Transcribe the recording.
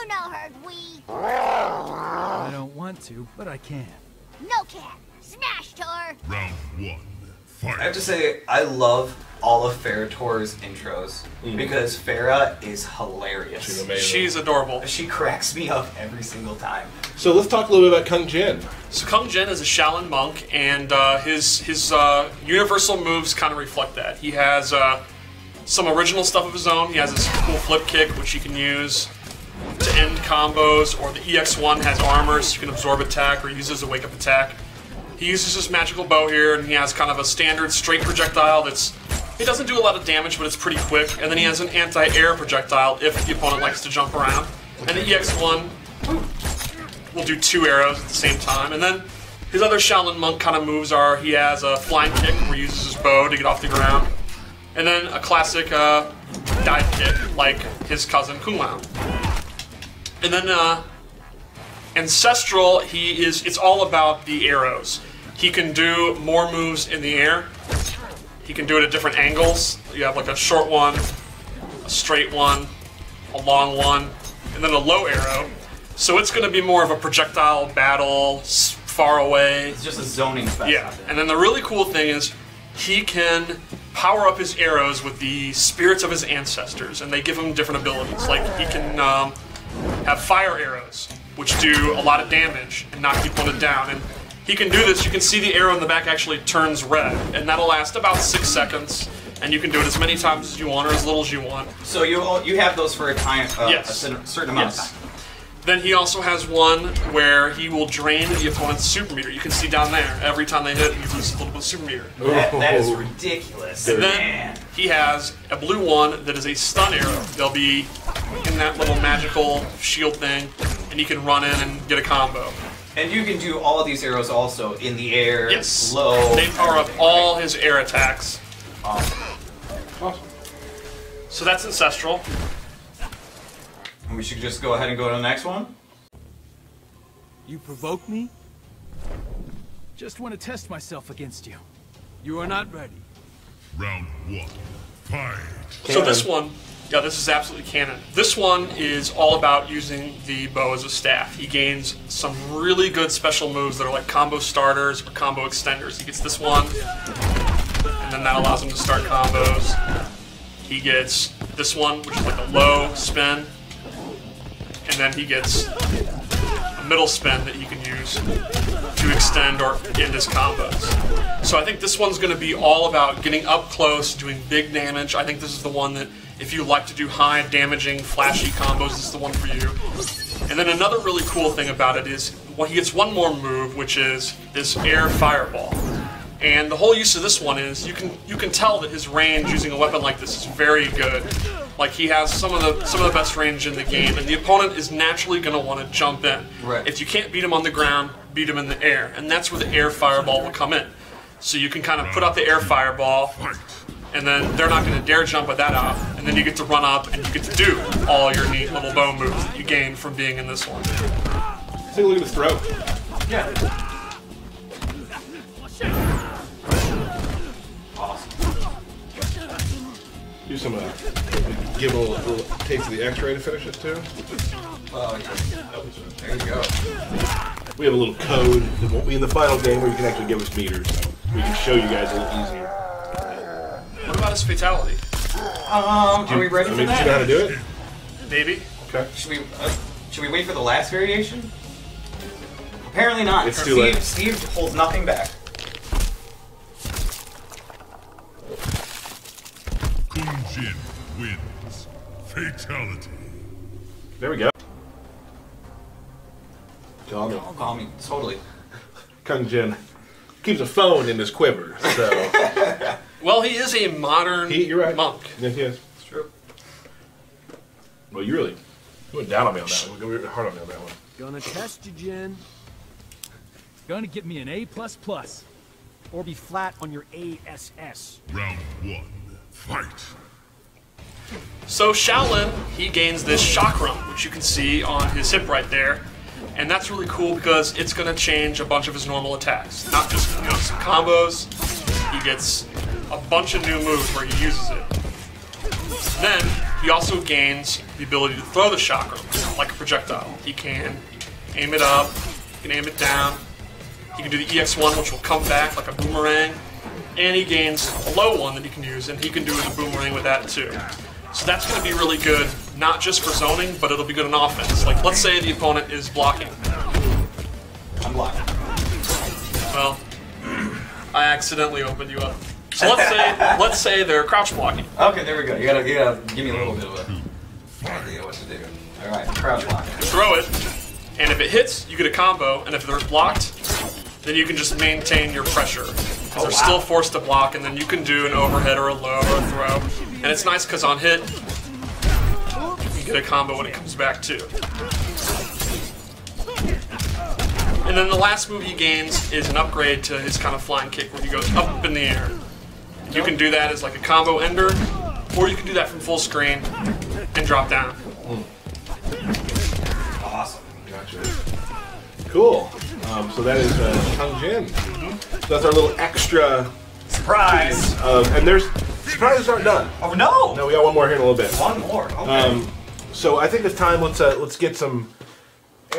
You no hurt, we. I don't want to, but I can. No can. Smash tour. Round 1. Fight. I have to say, I love all of Ferrator's intros because Farrah is hilarious. She's amazing. She's adorable. She cracks me up every single time. So let's talk a little bit about Kung Jin. So Kung Jin is a Shaolin monk, and his universal moves kind of reflect that. He has some original stuff of his own. He has this cool flip kick, which he can use to end combos, or the EX1 has armor, so you can absorb attack or use it as a wake-up attack. He uses his magical bow here, and he has kind of a standard straight projectile it doesn't do a lot of damage, but it's pretty quick. And then he has an anti-air projectile if the opponent likes to jump around. And the EX1 will do 2 arrows at the same time. And then his other Shaolin monk kind of moves are, he has a flying kick where he uses his bow to get off the ground. And then a classic dive kick like his cousin Kung Lao. And then Ancestral, it's all about the arrows. He can do more moves in the air. He can do it at different angles. You have like a short one, a straight one, a long one, and then a low arrow. So it's going to be more of a projectile battle, far away. It's just a zoning fest. Yeah, and then the really cool thing is he can power up his arrows with the spirits of his ancestors, and they give him different abilities. Like he can have fire arrows, which do a lot of damage and knock the opponent down. And he can do this. You can see the arrow in the back actually turns red, and that'll last about 6 seconds. And you can do it as many times as you want or as little as you want. So you have those for a time, yes. a certain amount of time. Then he also has one where he will drain the opponent's super meter. You can see down there, every time they hit, he loses a little bit of super meter. That is ridiculous. And then he has a blue one that is a stun arrow. They'll be in that little magical shield thing, and you can run in and get a combo. And you can do all of these arrows also in the air, yes. low. They power up all his air attacks. Awesome. So that's Ancestral. And we should just go ahead and go to the next one. You provoke me? Just want to test myself against you. You are not ready. Round 1. Fight. So this one, yeah, this is absolutely canon. This one is all about using the bow as a staff. He gains some really good special moves that are like combo starters or combo extenders. He gets this one, and then that allows him to start combos. He gets this one, which is like a low spin, and then he gets a middle spin that he can use to extend or end his combos. So I think this one's going to be all about getting up close, doing big damage. I think this is the one that, if you like to do high damaging, flashy combos, this is the one for you. And then another really cool thing about it is, well, he gets one more move, which is this air fireball. And the whole use of this one is you can tell that his range using a weapon like this is very good. Like he has some of the best range in the game, and the opponent is naturally going to want to jump in. Right. If you can't beat him on the ground, beat him in the air, and that's where the air fireball will come in. So you can kind of put out the air fireball, and then they're not going to dare jump with that out, and then you get to run up and you get to do all your neat little bow moves that you gain from being in this one. Take a look at his throat. Yeah. Do some, give a little taste of the X-ray to finish it too. Oh, yeah. There you go. We have a little code that won't be in the final game where you can actually give us meters, so we can show you guys a little easier. What about his fatality? Are we ready for Do you know how that? to do it? Maybe. Okay. Should we wait for the last variation? Apparently not. It's too late. Steve holds nothing back. Kung Jin wins. Fatality. There we go. Call me. Call me. Totally. Kung Jin keeps a phone in his quiver, so. Well, he is a modern You're right. monk. Yes, he is. It's true. Well, you went down on me on that one. You went hard on me on that one. Gonna test you, Jin. Gonna get me an A++. Or be flat on your ASS. Round 1. Fight. So Shaolin, he gains this chakram, which you can see on his hip right there. And that's really cool because it's going to change a bunch of his normal attacks. Not just some combos, he gets a bunch of new moves where he uses it. Then he also gains the ability to throw the chakra like a projectile. He can aim it up, he can aim it down, he can do the EX1, which will come back like a boomerang, and he gains a low one that he can use, and he can do the boomerang with that too. So that's going to be really good, not just for zoning, but it'll be good in offense. Like, let's say the opponent is blocking. I'm blocking. Well, I accidentally opened you up. So let's say they're crouch blocking. Okay, there we go. You gotta give me a little bit of a idea what to do. All right, crouch block. Throw it, and if it hits, you get a combo. And if they're blocked, then you can just maintain your pressure. Because they're still forced to block, and then you can do an overhead or a low or a throw. And it's nice because on hit, you get a combo when it comes back too. And then the last move he gains is an upgrade to his kind of flying kick where he goes up in the air. You can do that as like a combo ender, or you can do that from full screen and drop down. Awesome. Gotcha. Cool. So that is Kung Jin. So that's our little extra Surprise! and there's surprises aren't done. Oh no! No, we got one more here in a little bit. One more. Okay. So I think it's time. Let's get some